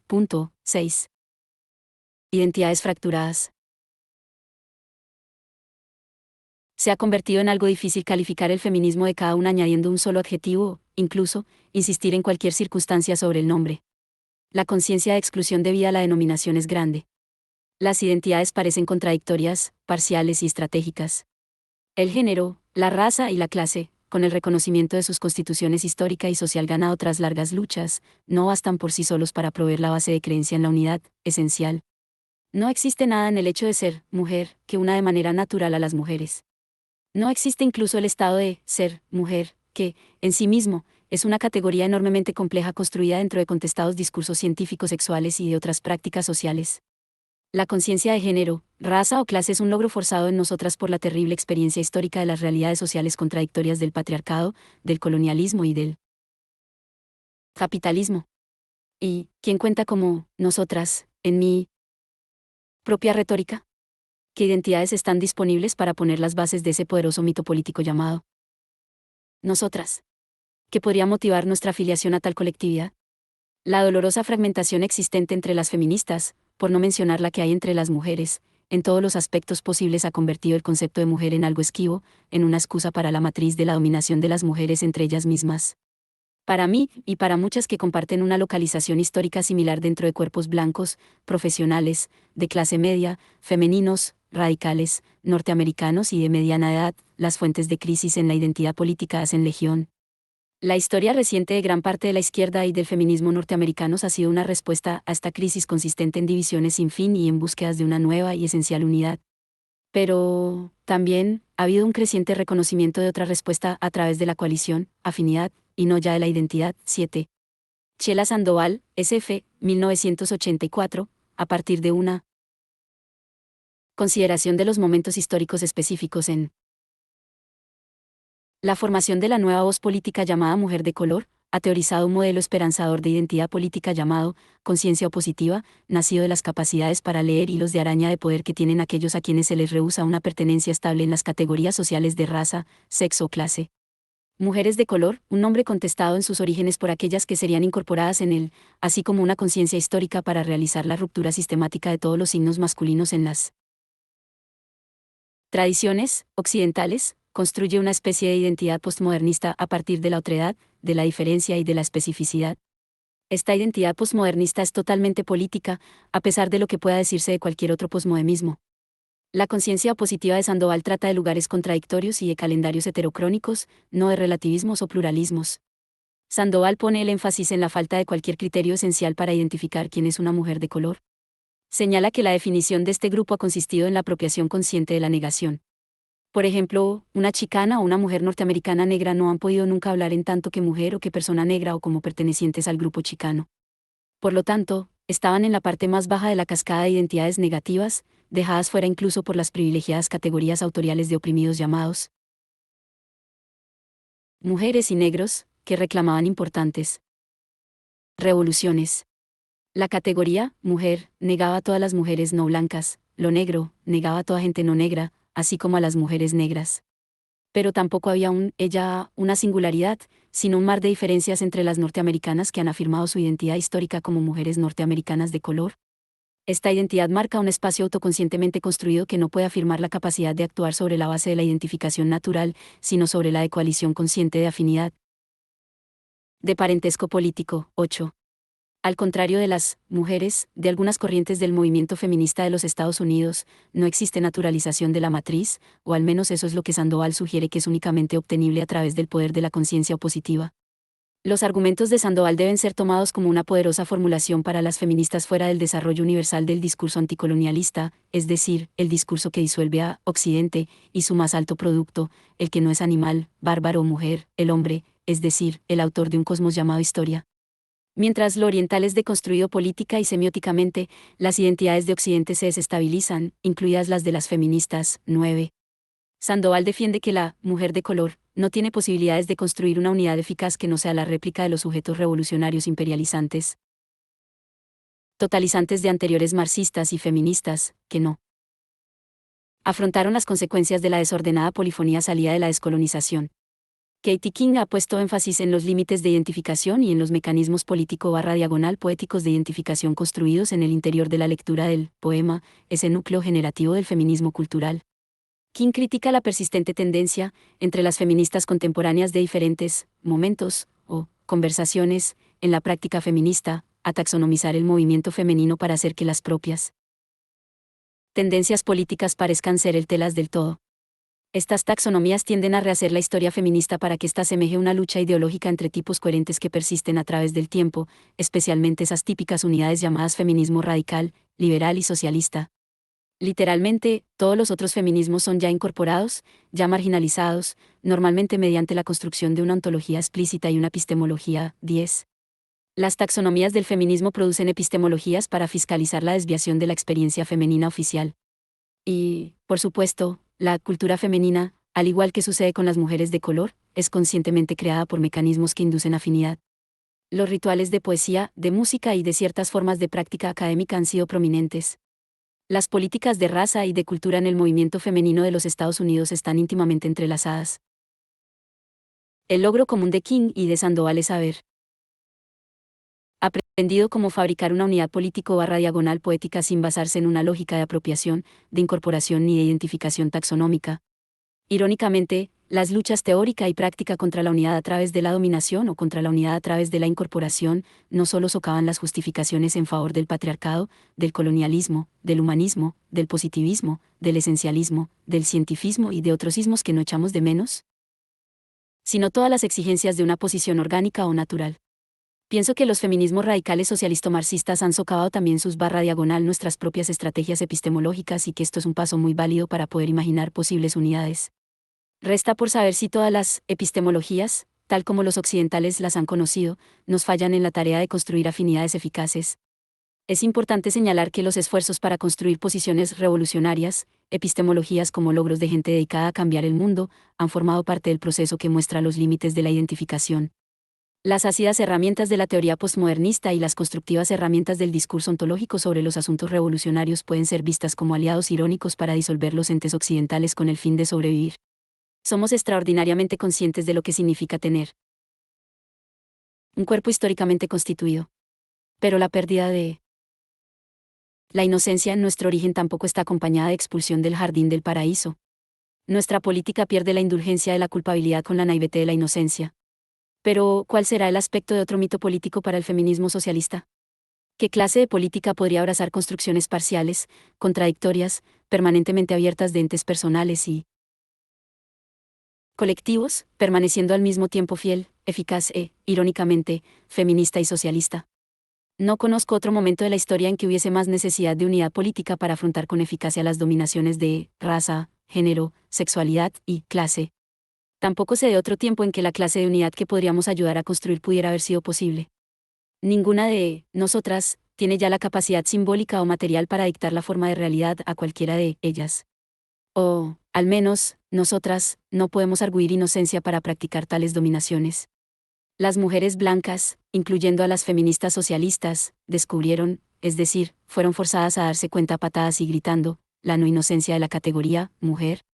Punto 6. Identidades fracturadas. Se ha convertido en algo difícil calificar el feminismo de cada una añadiendo un solo adjetivo, incluso, insistir en cualquier circunstancia sobre el nombre. La conciencia de exclusión debida a la denominación es grande. Las identidades parecen contradictorias, parciales y estratégicas. El género, la raza y la clase, con el reconocimiento de sus constituciones histórica y social ganado tras largas luchas, no bastan por sí solos para proveer la base de creencia en la unidad, esencial. No existe nada en el hecho de ser mujer que una de manera natural a las mujeres. No existe incluso el estado de ser mujer, que, en sí mismo, es una categoría enormemente compleja construida dentro de contestados discursos científicos sexuales y de otras prácticas sociales. La conciencia de género, raza o clase es un logro forzado en nosotras por la terrible experiencia histórica de las realidades sociales contradictorias del patriarcado, del colonialismo y del capitalismo. ¿Y quién cuenta como nosotras, en mi propia retórica? ¿Qué identidades están disponibles para poner las bases de ese poderoso mito político llamado nosotras? ¿Qué podría motivar nuestra afiliación a tal colectividad? La dolorosa fragmentación existente entre las feministas, por no mencionar la que hay entre las mujeres, en todos los aspectos posibles ha convertido el concepto de mujer en algo esquivo, en una excusa para la matriz de la dominación de las mujeres entre ellas mismas. Para mí, y para muchas que comparten una localización histórica similar dentro de cuerpos blancos, profesionales, de clase media, femeninos, radicales, norteamericanos y de mediana edad, las fuentes de crisis en la identidad política hacen legión. La historia reciente de gran parte de la izquierda y del feminismo norteamericanos ha sido una respuesta a esta crisis consistente en divisiones sin fin y en búsquedas de una nueva y esencial unidad. Pero, también, ha habido un creciente reconocimiento de otra respuesta a través de la coalición, afinidad, y no ya de la identidad. 7. Chela Sandoval, SF, 1984, a partir de una consideración de los momentos históricos específicos en la formación de la nueva voz política llamada Mujer de Color, ha teorizado un modelo esperanzador de identidad política llamado conciencia opositiva, nacido de las capacidades para leer hilos de araña de poder que tienen aquellos a quienes se les rehúsa una pertenencia estable en las categorías sociales de raza, sexo o clase. Mujeres de color, un nombre contestado en sus orígenes por aquellas que serían incorporadas en él, así como una conciencia histórica para realizar la ruptura sistemática de todos los signos masculinos en las tradiciones occidentales, construye una especie de identidad postmodernista a partir de la otredad, de la diferencia y de la especificidad. Esta identidad postmodernista es totalmente política, a pesar de lo que pueda decirse de cualquier otro posmodernismo. La conciencia opositiva de Sandoval trata de lugares contradictorios y de calendarios heterocrónicos, no de relativismos o pluralismos. Sandoval pone el énfasis en la falta de cualquier criterio esencial para identificar quién es una mujer de color. Señala que la definición de este grupo ha consistido en la apropiación consciente de la negación. Por ejemplo, una chicana o una mujer norteamericana negra no han podido nunca hablar en tanto que mujer o que persona negra o como pertenecientes al grupo chicano. Por lo tanto, estaban en la parte más baja de la cascada de identidades negativas, dejadas fuera incluso por las privilegiadas categorías autoriales de oprimidos llamados mujeres y negros, que reclamaban importantes revoluciones. La categoría mujer negaba a todas las mujeres no blancas, lo negro negaba a toda gente no negra, así como a las mujeres negras. Pero tampoco había una singularidad, sino un mar de diferencias entre las norteamericanas que han afirmado su identidad histórica como mujeres norteamericanas de color. Esta identidad marca un espacio autoconscientemente construido que no puede afirmar la capacidad de actuar sobre la base de la identificación natural, sino sobre la de coalición consciente de afinidad. De parentesco político. 8. Al contrario de las mujeres, de algunas corrientes del movimiento feminista de los Estados Unidos, no existe naturalización de la matriz, o al menos eso es lo que Sandoval sugiere que es únicamente obtenible a través del poder de la conciencia opositiva. Los argumentos de Sandoval deben ser tomados como una poderosa formulación para las feministas fuera del desarrollo universal del discurso anticolonialista, es decir, el discurso que disuelve a Occidente y su más alto producto, el que no es animal, bárbaro o mujer, el hombre, es decir, el autor de un cosmos llamado historia. Mientras lo oriental es deconstruido política y semióticamente, las identidades de Occidente se desestabilizan, incluidas las de las feministas. 9. Sandoval defiende que la mujer de color no tiene posibilidades de construir una unidad eficaz que no sea la réplica de los sujetos revolucionarios imperializantes, totalizantes de anteriores marxistas y feministas, que no afrontaron las consecuencias de la desordenada polifonía salida de la descolonización. Katie King ha puesto énfasis en los límites de identificación y en los mecanismos político-poéticos de identificación construidos en el interior de la lectura del poema, ese núcleo generativo del feminismo cultural. King critica la persistente tendencia, entre las feministas contemporáneas de diferentes momentos o conversaciones, en la práctica feminista, a taxonomizar el movimiento femenino para hacer que las propias tendencias políticas parezcan ser el telas del todo. Estas taxonomías tienden a rehacer la historia feminista para que ésta asemeje una lucha ideológica entre tipos coherentes que persisten a través del tiempo, especialmente esas típicas unidades llamadas feminismo radical, liberal y socialista. Literalmente, todos los otros feminismos son ya incorporados, ya marginalizados, normalmente mediante la construcción de una ontología explícita y una epistemología. 10. Las taxonomías del feminismo producen epistemologías para fiscalizar la desviación de la experiencia femenina oficial. Y, por supuesto, la cultura femenina, al igual que sucede con las mujeres de color, es conscientemente creada por mecanismos que inducen afinidad. Los rituales de poesía, de música y de ciertas formas de práctica académica han sido prominentes. Las políticas de raza y de cultura en el movimiento femenino de los Estados Unidos están íntimamente entrelazadas. El logro común de King y de Sandoval es haber aprendido cómo fabricar una unidad político-diagonal poética sin basarse en una lógica de apropiación, de incorporación ni de identificación taxonómica. Irónicamente, las luchas teórica y práctica contra la unidad a través de la dominación o contra la unidad a través de la incorporación, no solo socavan las justificaciones en favor del patriarcado, del colonialismo, del humanismo, del positivismo, del esencialismo, del cientifismo y de otros ismos que no echamos de menos, sino todas las exigencias de una posición orgánica o natural. Pienso que los feminismos radicales socialisto-marxistas han socavado también sus /diagonal nuestras propias estrategias epistemológicas y que esto es un paso muy válido para poder imaginar posibles unidades. Resta por saber si todas las epistemologías, tal como los occidentales las han conocido, nos fallan en la tarea de construir afinidades eficaces. Es importante señalar que los esfuerzos para construir posiciones revolucionarias, epistemologías como logros de gente dedicada a cambiar el mundo, han formado parte del proceso que muestra los límites de la identificación. Las ácidas herramientas de la teoría postmodernista y las constructivas herramientas del discurso ontológico sobre los asuntos revolucionarios pueden ser vistas como aliados irónicos para disolver los entes occidentales con el fin de sobrevivir. Somos extraordinariamente conscientes de lo que significa tener un cuerpo históricamente constituido. Pero la pérdida de la inocencia en nuestro origen tampoco está acompañada de expulsión del jardín del paraíso. Nuestra política pierde la indulgencia de la culpabilidad con la naivete de la inocencia. Pero, ¿cuál será el aspecto de otro mito político para el feminismo socialista? ¿Qué clase de política podría abrazar construcciones parciales, contradictorias, permanentemente abiertas de entes personales y colectivos, permaneciendo al mismo tiempo fiel, eficaz e, irónicamente, feminista y socialista? No conozco otro momento de la historia en que hubiese más necesidad de unidad política para afrontar con eficacia las dominaciones de raza, género, sexualidad y clase. Tampoco sé de otro tiempo en que la clase de unidad que podríamos ayudar a construir pudiera haber sido posible. Ninguna de nosotras tiene ya la capacidad simbólica o material para dictar la forma de realidad a cualquiera de ellas. O, al menos, nosotras no podemos arguir inocencia para practicar tales dominaciones. Las mujeres blancas, incluyendo a las feministas socialistas, descubrieron, es decir, fueron forzadas a darse cuenta a patadas y gritando, la no inocencia de la categoría mujer.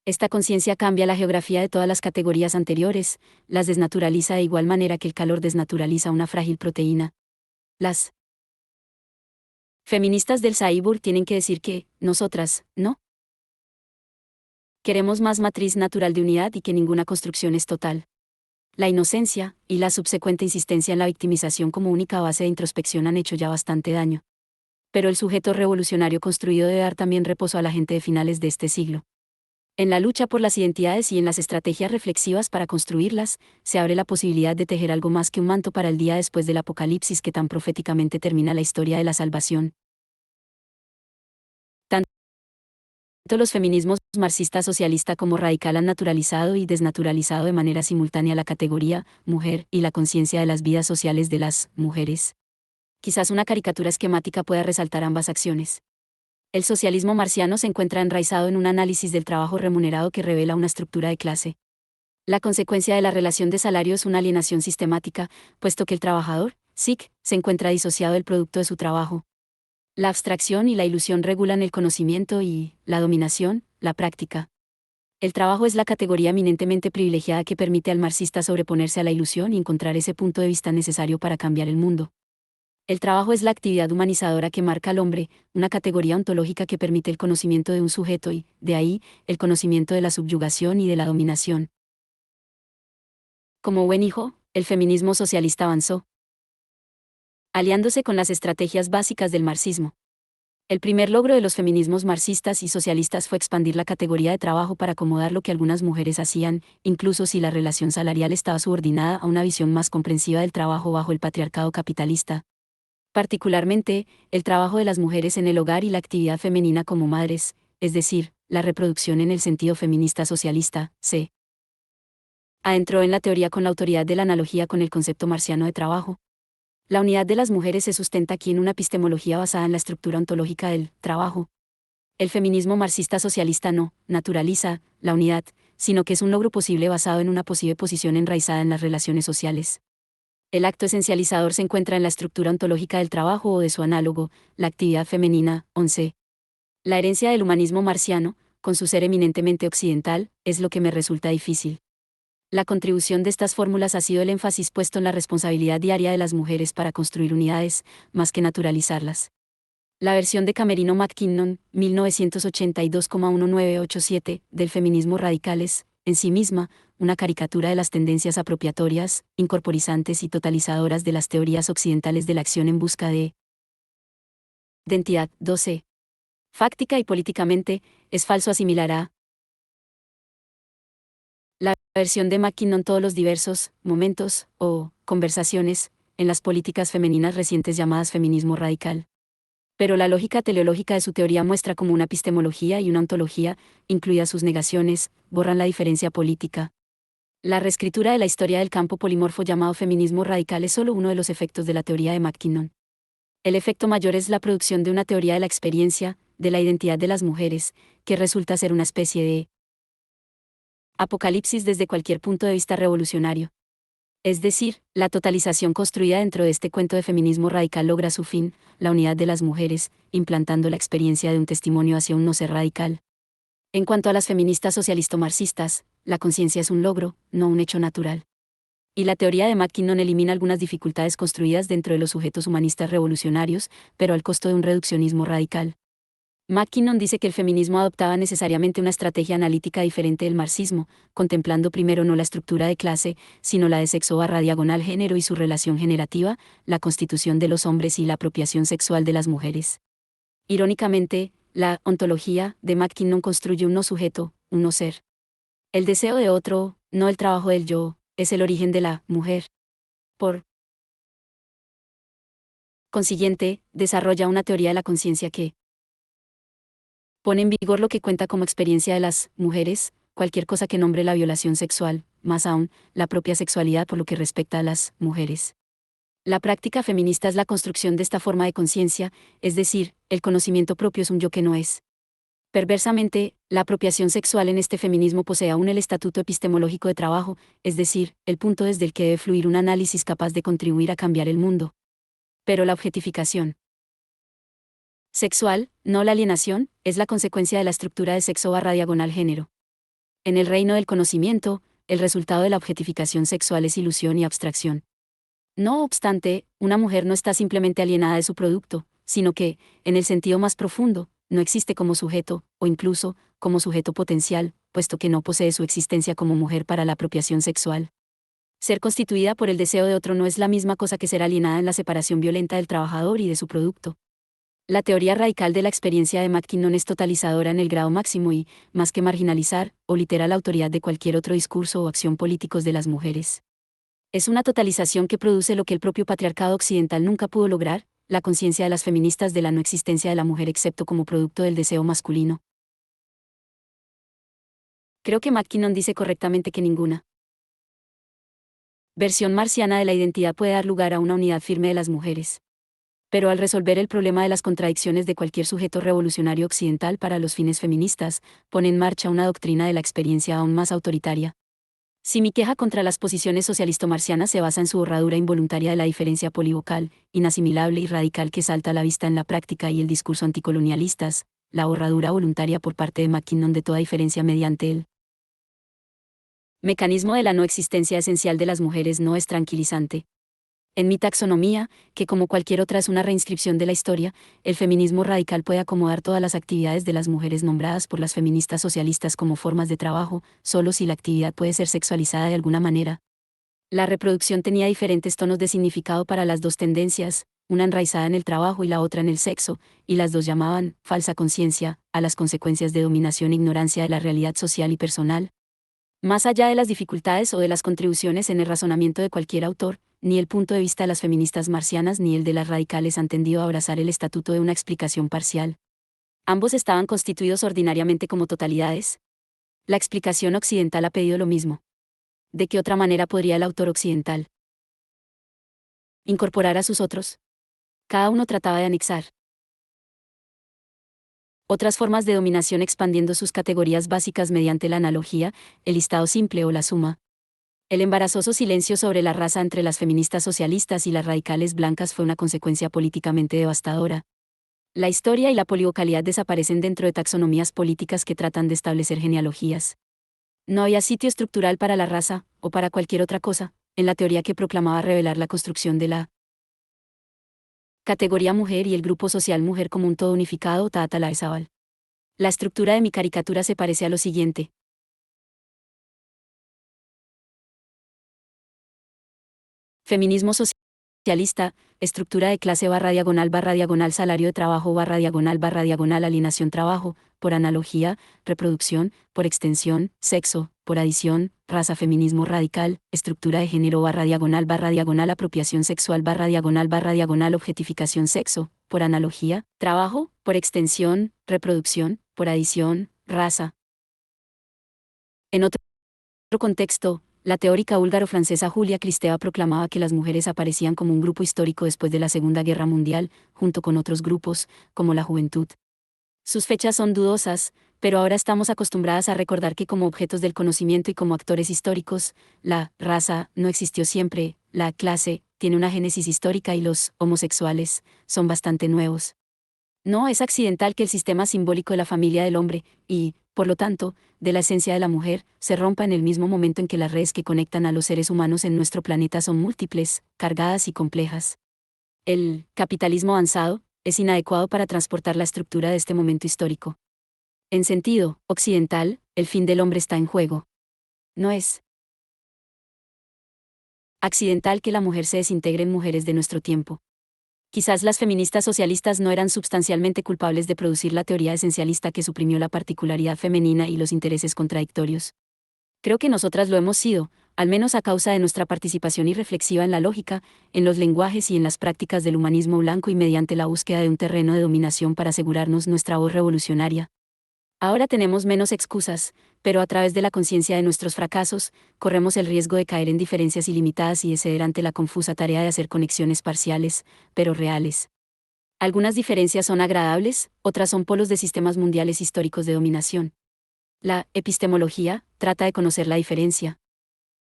Esta conciencia cambia la geografía de todas las categorías anteriores, las desnaturaliza de igual manera que el calor desnaturaliza una frágil proteína. Las feministas del Saibur tienen que decir que, nosotras, no. Queremos más matriz natural de unidad y que ninguna construcción es total. La inocencia, y la subsecuente insistencia en la victimización como única base de introspección han hecho ya bastante daño. Pero el sujeto revolucionario construido debe dar también reposo a la gente de finales de este siglo. En la lucha por las identidades y en las estrategias reflexivas para construirlas, se abre la posibilidad de tejer algo más que un manto para el día después del apocalipsis que tan proféticamente termina la historia de la salvación. Tanto los feminismos marxista-socialista como radical han naturalizado y desnaturalizado de manera simultánea la categoría mujer y la conciencia de las vidas sociales de las mujeres. Quizás una caricatura esquemática pueda resaltar ambas acciones. El socialismo marxiano se encuentra enraizado en un análisis del trabajo remunerado que revela una estructura de clase. La consecuencia de la relación de salario es una alienación sistemática, puesto que el trabajador, SIC, se encuentra disociado del producto de su trabajo. La abstracción y la ilusión regulan el conocimiento y, la dominación, la práctica. El trabajo es la categoría eminentemente privilegiada que permite al marxista sobreponerse a la ilusión y encontrar ese punto de vista necesario para cambiar el mundo. El trabajo es la actividad humanizadora que marca al hombre, una categoría ontológica que permite el conocimiento de un sujeto y, de ahí, el conocimiento de la subyugación y de la dominación. Como buen hijo, el feminismo socialista avanzó, aliándose con las estrategias básicas del marxismo. El primer logro de los feminismos marxistas y socialistas fue expandir la categoría de trabajo para acomodar lo que algunas mujeres hacían, incluso si la relación salarial estaba subordinada a una visión más comprensiva del trabajo bajo el patriarcado capitalista. Particularmente, el trabajo de las mujeres en el hogar y la actividad femenina como madres, es decir, la reproducción en el sentido feminista socialista, se adentró en la teoría con la autoridad de la analogía con el concepto marciano de trabajo. La unidad de las mujeres se sustenta aquí en una epistemología basada en la estructura ontológica del trabajo. El feminismo marxista socialista no naturaliza la unidad, sino que es un logro posible basado en una posible posición enraizada en las relaciones sociales. El acto esencializador se encuentra en la estructura ontológica del trabajo o de su análogo, la actividad femenina. 11. La herencia del humanismo marciano, con su ser eminentemente occidental, es lo que me resulta difícil. La contribución de estas fórmulas ha sido el énfasis puesto en la responsabilidad diaria de las mujeres para construir unidades, más que naturalizarlas. La versión de Camerino McKinnon, 1982,1987, del feminismo radical es, en sí misma, una caricatura de las tendencias apropiatorias, incorporizantes y totalizadoras de las teorías occidentales de la acción en busca de identidad. 12. Fáctica y políticamente, es falso asimilar a la versión de McKinnon todos los diversos momentos o conversaciones en las políticas femeninas recientes llamadas feminismo radical. Pero la lógica teleológica de su teoría muestra como una epistemología y una ontología, incluidas sus negaciones, borran la diferencia política. La reescritura de la historia del campo polimorfo llamado feminismo radical es solo uno de los efectos de la teoría de McKinnon. El efecto mayor es la producción de una teoría de la experiencia, de la identidad de las mujeres, que resulta ser una especie de apocalipsis desde cualquier punto de vista revolucionario. Es decir, la totalización construida dentro de este cuento de feminismo radical logra su fin, la unidad de las mujeres, implantando la experiencia de un testimonio hacia un no ser radical. En cuanto a las feministas socialisto-marxistas, la conciencia es un logro, no un hecho natural. Y la teoría de McKinnon elimina algunas dificultades construidas dentro de los sujetos humanistas revolucionarios, pero al costo de un reduccionismo radical. McKinnon dice que el feminismo adoptaba necesariamente una estrategia analítica diferente del marxismo, contemplando primero no la estructura de clase, sino la de sexo/diagonal género y su relación generativa, la constitución de los hombres y la apropiación sexual de las mujeres. Irónicamente, la ontología de McKinnon construye un no sujeto, un no ser. El deseo de otro, no el trabajo del yo, es el origen de la mujer. Por consiguiente, desarrolla una teoría de la conciencia que pone en vigor lo que cuenta como experiencia de las mujeres, cualquier cosa que nombre la violación sexual, más aún, la propia sexualidad por lo que respecta a las mujeres. La práctica feminista es la construcción de esta forma de conciencia, es decir, el conocimiento propio es un yo que no es. Perversamente, la apropiación sexual en este feminismo posee aún el estatuto epistemológico de trabajo, es decir, el punto desde el que debe fluir un análisis capaz de contribuir a cambiar el mundo. Pero la objetificación sexual, no la alienación, es la consecuencia de la estructura de sexo/diagonal género. En el reino del conocimiento, el resultado de la objetificación sexual es ilusión y abstracción. No obstante, una mujer no está simplemente alienada de su producto, sino que, en el sentido más profundo, no existe como sujeto, o incluso, como sujeto potencial, puesto que no posee su existencia como mujer para la apropiación sexual. Ser constituida por el deseo de otro no es la misma cosa que ser alienada en la separación violenta del trabajador y de su producto. La teoría radical de la experiencia de McKinnon es totalizadora en el grado máximo y, más que marginalizar, o literar la autoridad de cualquier otro discurso o acción políticos de las mujeres. Es una totalización que produce lo que el propio patriarcado occidental nunca pudo lograr, la conciencia de las feministas de la no existencia de la mujer excepto como producto del deseo masculino. Creo que McKinnon dice correctamente que ninguna versión marciana de la identidad puede dar lugar a una unidad firme de las mujeres. Pero al resolver el problema de las contradicciones de cualquier sujeto revolucionario occidental para los fines feministas, pone en marcha una doctrina de la experiencia aún más autoritaria. Si mi queja contra las posiciones socialisto-marcianas se basa en su borradura involuntaria de la diferencia polivocal, inasimilable y radical que salta a la vista en la práctica y el discurso anticolonialistas, la borradura voluntaria por parte de McKinnon de toda diferencia mediante el Mecanismo de la no existencia esencial de las mujeres no es tranquilizante. En mi taxonomía, que como cualquier otra es una reinscripción de la historia, el feminismo radical puede acomodar todas las actividades de las mujeres nombradas por las feministas socialistas como formas de trabajo, solo si la actividad puede ser sexualizada de alguna manera. La reproducción tenía diferentes tonos de significado para las dos tendencias, una enraizada en el trabajo y la otra en el sexo, y las dos llamaban falsa conciencia a las consecuencias de dominación e ignorancia de la realidad social y personal. Más allá de las dificultades o de las contribuciones en el razonamiento de cualquier autor, ni el punto de vista de las feministas marcianas ni el de las radicales han tendido a abrazar el estatuto de una explicación parcial. Ambos estaban constituidos ordinariamente como totalidades. La explicación occidental ha pedido lo mismo. ¿De qué otra manera podría el autor occidental incorporar a sus otros? Cada uno trataba de anexar otras formas de dominación expandiendo sus categorías básicas mediante la analogía, el listado simple o la suma. El embarazoso silencio sobre la raza entre las feministas socialistas y las radicales blancas fue una consecuencia políticamente devastadora. La historia y la polivocalidad desaparecen dentro de taxonomías políticas que tratan de establecer genealogías. No había sitio estructural para la raza, o para cualquier otra cosa, en la teoría que proclamaba revelar la construcción de la categoría mujer y el grupo social mujer como un todo unificado. Tata Laezabal. La estructura de mi caricatura se parece a lo siguiente. Feminismo socialista, estructura de clase barra diagonal salario de trabajo barra diagonal alineación trabajo, por analogía, reproducción, por extensión, sexo, por adición, raza feminismo radical, estructura de género barra diagonal apropiación sexual barra diagonal objetificación sexo, por analogía, trabajo, por extensión, reproducción, por adición, raza. En otro contexto, la teórica húlgaro-francesa Julia Kristeva proclamaba que las mujeres aparecían como un grupo histórico después de la Segunda Guerra Mundial, junto con otros grupos, como la juventud. Sus fechas son dudosas, pero ahora estamos acostumbradas a recordar que como objetos del conocimiento y como actores históricos, la raza no existió siempre, la clase tiene una génesis histórica y los homosexuales son bastante nuevos. No es accidental que el sistema simbólico de la familia del hombre, y, por lo tanto, de la esencia de la mujer, se rompa en el mismo momento en que las redes que conectan a los seres humanos en nuestro planeta son múltiples, cargadas y complejas. El capitalismo avanzado es inadecuado para transportar la estructura de este momento histórico. En sentido occidental, el fin del hombre está en juego. No es accidental que la mujer se desintegre en mujeres de nuestro tiempo. Quizás las feministas socialistas no eran substancialmente culpables de producir la teoría esencialista que suprimió la particularidad femenina y los intereses contradictorios. Creo que nosotras lo hemos sido, al menos a causa de nuestra participación irreflexiva en la lógica, en los lenguajes y en las prácticas del humanismo blanco y mediante la búsqueda de un terreno de dominación para asegurarnos nuestra voz revolucionaria. Ahora tenemos menos excusas, pero a través de la conciencia de nuestros fracasos, corremos el riesgo de caer en diferencias ilimitadas y de ceder ante la confusa tarea de hacer conexiones parciales, pero reales. Algunas diferencias son agradables, otras son polos de sistemas mundiales históricos de dominación. La epistemología trata de conocer la diferencia,